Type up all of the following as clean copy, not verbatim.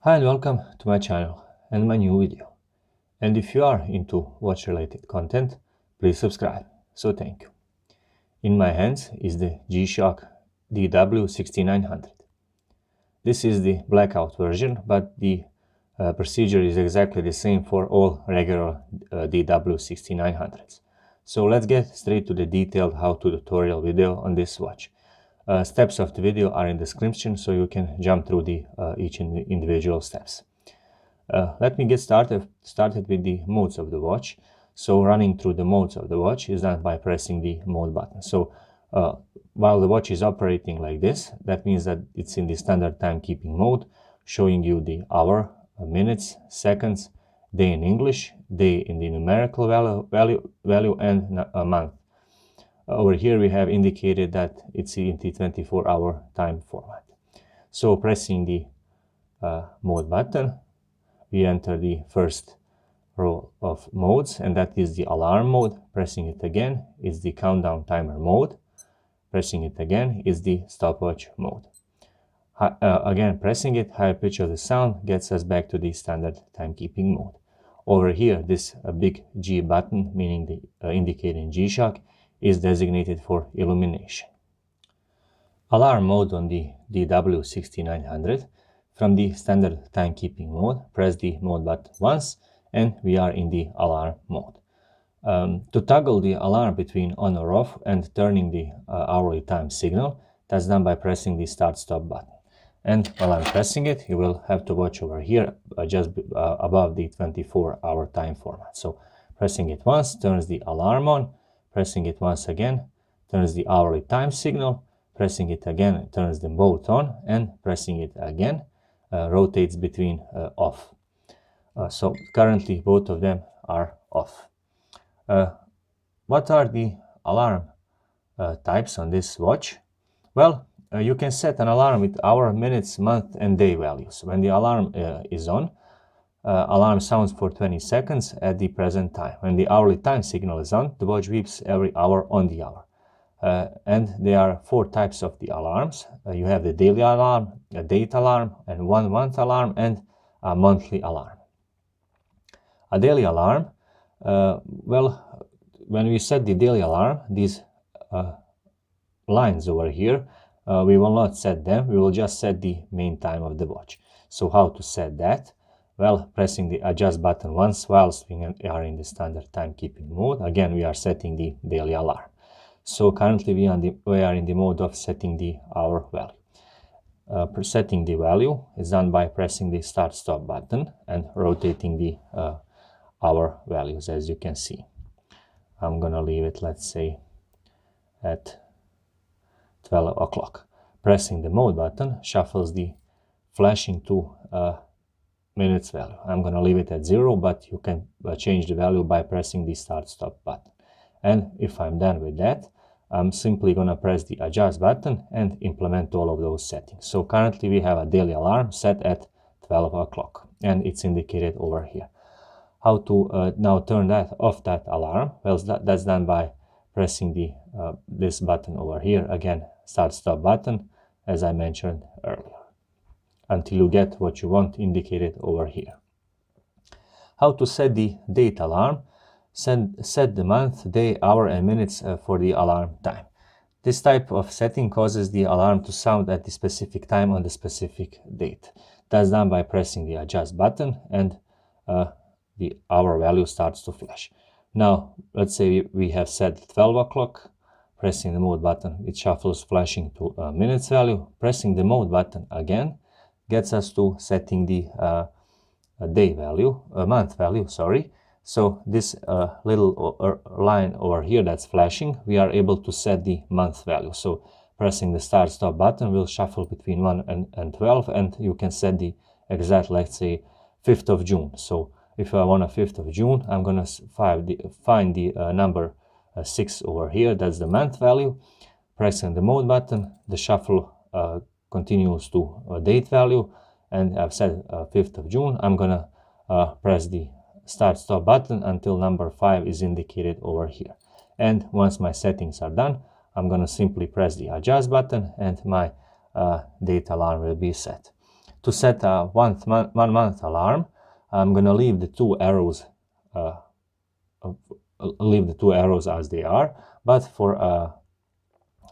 Hi and welcome to my channel and my new video. And if you are into watch related content, please subscribe. So thank you. In my hands is the Gshock DW-6900. This is the blackout version, but the procedure is exactly the same for all regular DW-6900s. So let's get straight to the detailed how-to tutorial video on this watch. Steps of the video are in the description, so you can jump through each individual steps. Let me get started with the modes of the watch. So running through the modes of the watch is done by pressing the mode button. So while the watch is operating like this, that means that it's in the standard timekeeping mode, showing you the hour, minutes, seconds, day in English, day in the numerical value and a month. Over here we have indicated that it's in the 24-hour time format. So pressing the mode button, we enter the first row of modes, and that is the alarm mode. Pressing it again is the countdown timer mode. Pressing it again is the stopwatch mode. Again, pressing it, higher pitch of the sound gets us back to the standard timekeeping mode. Over here, this big G button, meaning the indicating G-Shock, is designated for illumination. Alarm mode on the DW-6900. From the standard timekeeping mode, press the mode button once and we are in the alarm mode. To toggle the alarm between on or off and turning the hourly time signal, that's done by pressing the start-stop button. And while I'm pressing it, you will have to watch over here just above the 24-hour time format. So pressing it once turns the alarm on, pressing it once again turns the hourly time signal, pressing it again turns them both on, and pressing it again rotates between off. So currently both of them are off. What are the alarm types on this watch? Well, you can set an alarm with hour, minutes, month and day values. When the alarm is on, alarm sounds for 20 seconds at the present time. When the hourly time signal is on, the watch beeps every hour on the hour. And there are 4 types of the alarms. You have the daily alarm, a date alarm, and 1 month alarm, and a monthly alarm. A daily alarm, well, when we set the daily alarm, these lines over here, we will not set them, we will just set the main time of the watch. So how to set that? Well, pressing the adjust button once whilst we are in the standard timekeeping mode. Again, we are setting the daily alarm. So currently we are in the mode of setting the hour value. Setting the value is done by pressing the start-stop button and rotating the hour values, as you can see. I'm gonna leave it, let's say, at 12 o'clock. Pressing the mode button shuffles the flashing to minutes value. I'm going to leave it at 0, but you can change the value by pressing the start-stop button. And if I'm done with that, I'm simply going to press the adjust button and implement all of those settings. So currently we have a daily alarm set at 12 o'clock and it's indicated over here. How to now turn off that alarm? Well, that's done by pressing the this button over here, again, start-stop button, as I mentioned earlier, until you get what you want indicated over here. How to set the date alarm? Set the month, day, hour and minutes for the alarm time. This type of setting causes the alarm to sound at the specific time on the specific date. That's done by pressing the adjust button and the hour value starts to flash. Now, let's say we have set 12 o'clock. Pressing the mode button, it shuffles flashing to minutes value. Pressing the mode button again gets us to setting the day value, month value, sorry. So this little line over here that's flashing, we are able to set the month value. So pressing the start-stop button will shuffle between 1 and 12, and you can set the exact, let's say, 5th of June. So if I want a 5th of June, I'm going to find the number 6 over here, that's the month value. Pressing the mode button, the shuffle continues to date value, and I've set 5th of June. I'm gonna press the start-stop button until number 5 is indicated over here. And once my settings are done, I'm gonna simply press the adjust button and my date alarm will be set. To set a 1 month alarm, I'm gonna leave the two arrows as they are, but for a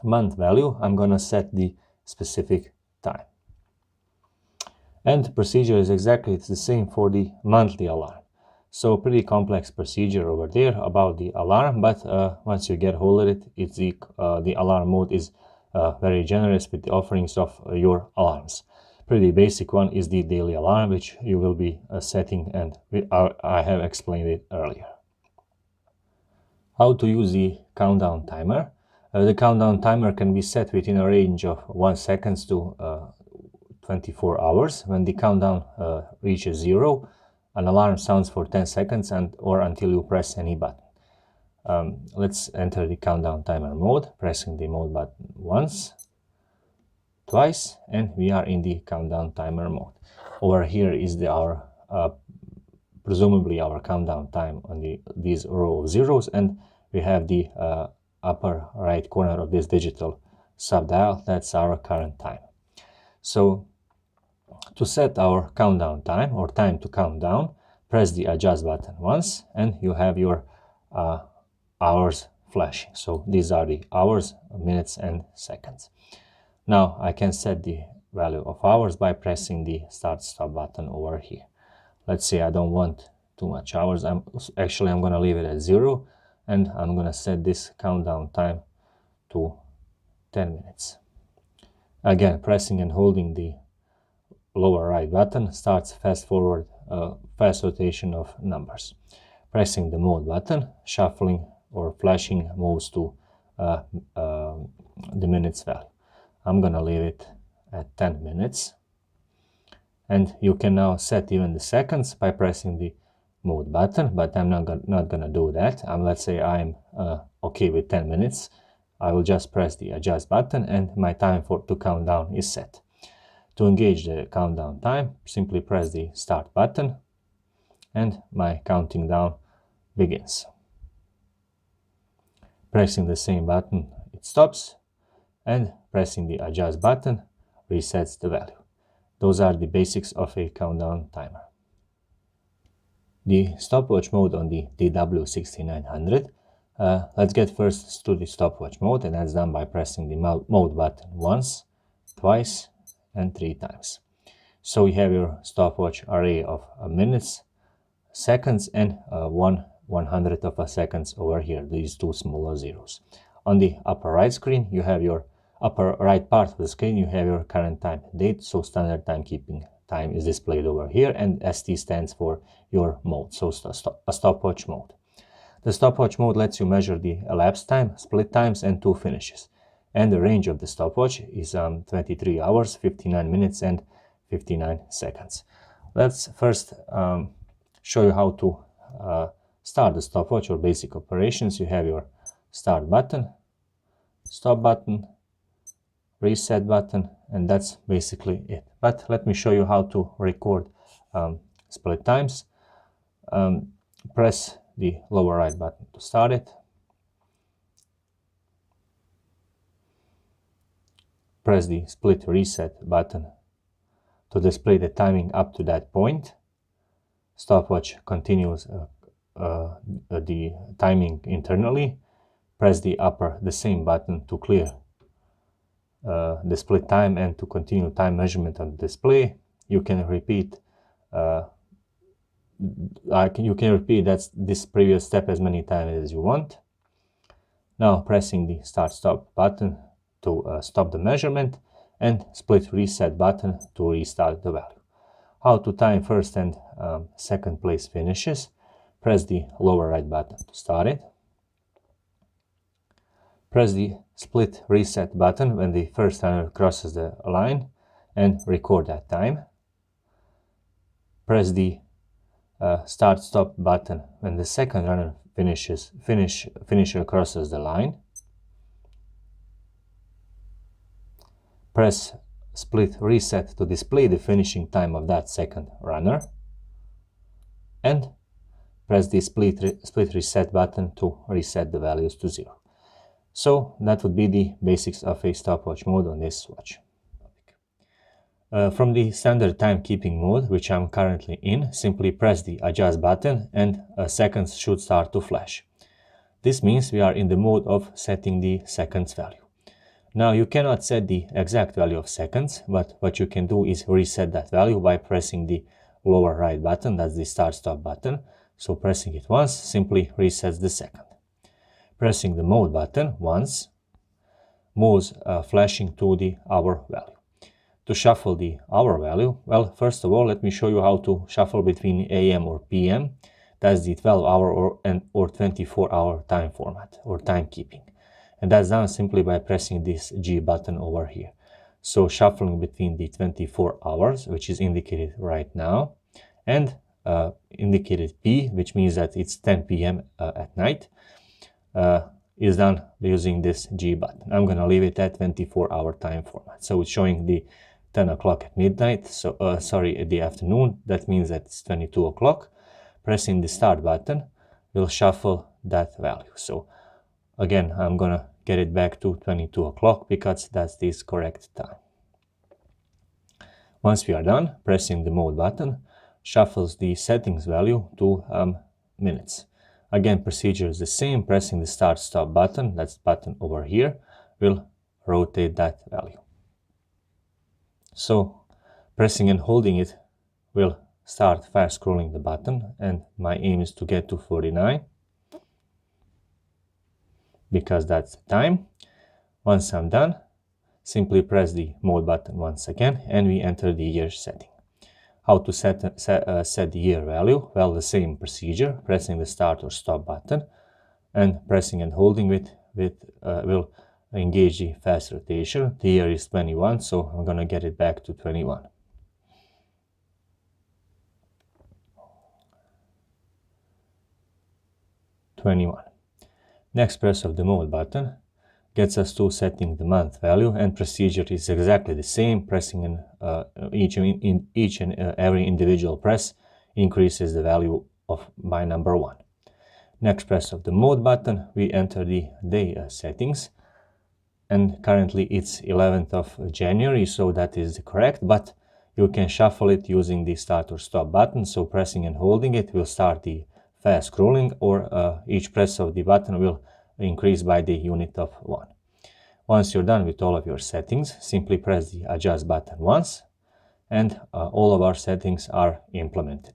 month value, I'm gonna set the specific time. And the procedure is exactly the same for the monthly alarm. So pretty complex procedure over there about the alarm, but once you get hold of it, it's the alarm mode is very generous with the offerings of your alarms. Pretty basic one is the daily alarm, which you will be setting, and I have explained it earlier. How to use the countdown timer. The countdown timer can be set within a range of 1 second to 24 hours. When the countdown reaches 0, an alarm sounds for 10 seconds or until you press any button. Let's enter the countdown timer mode, pressing the mode button once, twice, and we are in the countdown timer mode. Over here is presumably our countdown time on these row of zeros, and we have the upper right corner of this digital subdial. That's our current time. So to set our countdown time or time to count down, press the adjust button once and you have your hours flashing. So these are the hours, minutes and seconds. Now I can set the value of hours by pressing the start stop button over here. Let's say I don't want too much hours. I'm going to leave it at 0 and I'm going to set this countdown time to 10 minutes. Again, pressing and holding the lower right button starts fast rotation of numbers. Pressing the mode button, shuffling or flashing moves to the minutes value. I'm gonna leave it at 10 minutes. And you can now set even the seconds by pressing the mode button, but I'm not gonna do that. Let's say I'm okay with 10 minutes. I will just press the adjust button and my time to count down is set. To engage the countdown time, simply press the start button and my counting down begins. Pressing the same button, it stops, and pressing the adjust button resets the value. Those are the basics of a countdown timer. The stopwatch mode on the DW-6900. Let's get first to the stopwatch mode, and that's done by pressing the mode button once, twice, and 3 times. So you have your stopwatch array of minutes, seconds, and 1/100th of a seconds over here, these two smaller zeros. On the upper right screen, you have your upper right part of the screen, you have your current time and date, so standard timekeeping time is displayed over here, and ST stands for your mode, so a stopwatch mode. The stopwatch mode lets you measure the elapsed time, split times, and 2 finishes. And the range of the stopwatch is 23 hours, 59 minutes, and 59 seconds. Let's first show you how to start the stopwatch or basic operations. You have your start button, stop button, reset button, and that's basically it. But let me show you how to record split times. Press the lower right button to start it. Press the split reset button to display the timing up to that point. Stopwatch continues the timing internally. Press the same button to clear the split time and to continue time measurement on the display. You can repeat this previous step as many times as you want. Now pressing the start stop button to stop the measurement and split reset button to restart the value. How to time first and second place finishes. Press the lower right button to start it. Press the split reset button when the first runner crosses the line and record that time. Press the start stop button when the second runner finisher crosses the line. Press split reset to display the finishing time of that second runner, and press the split reset button to reset the values to 0. So that would be the basics of a stopwatch mode on this watch. From the standard timekeeping mode, which I'm currently in, simply press the adjust button and seconds should start to flash. This means we are in the mode of setting the seconds value. Now you cannot set the exact value of seconds, but what you can do is reset that value by pressing the lower right button, that's the start stop button. So pressing it once simply resets the second. Pressing the mode button once moves flashing to the hour value. To shuffle the hour value, well, first of all, let me show you how to shuffle between AM or PM. That's the 12-hour or 24-hour time format or timekeeping. And that's done simply by pressing this G button over here. So shuffling between the 24 hours, which is indicated right now, and indicated P, which means that it's 10 p.m. At night, is done using this G button. I'm going to leave it at 24-hour time format. So it's showing the 10 o'clock at midnight, so at the afternoon. That means that it's 22 o'clock. Pressing the start button will shuffle that value. So again, I'm gonna get it back to 22 o'clock because that's this correct time. Once we are done, pressing the mode button shuffles the settings value to minutes. Again, procedure is the same. Pressing the start stop button, that's the button over here, will rotate that value. So pressing and holding it will start fast scrolling the button, and my aim is to get to 49 because that's the time. Once I'm done, simply press the mode button once again and we enter the year setting. How to set the year value? Well, the same procedure, pressing the start or stop button and pressing and holding it will engage the fast rotation. The year is 21, so I'm gonna get it back to 21. Next press of the mode button gets us to setting the month value, and procedure is exactly the same. Pressing in each and every individual press increases the value by number 1. Next press of the mode button, we enter the day settings, and currently it's 11th of January, so that is correct, but you can shuffle it using the start or stop button. So pressing and holding it will start the fast scrolling, or each press of the button will increase by the unit of 1. Once you're done with all of your settings, simply press the adjust button once and all of our settings are implemented.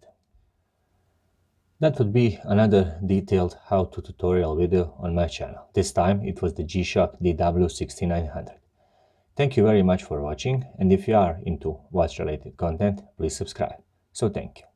That would be another detailed how-to tutorial video on my channel. This time it was the Gshock DW-6900. Thank you very much for watching, and if you are into watch-related content, please subscribe. So thank you.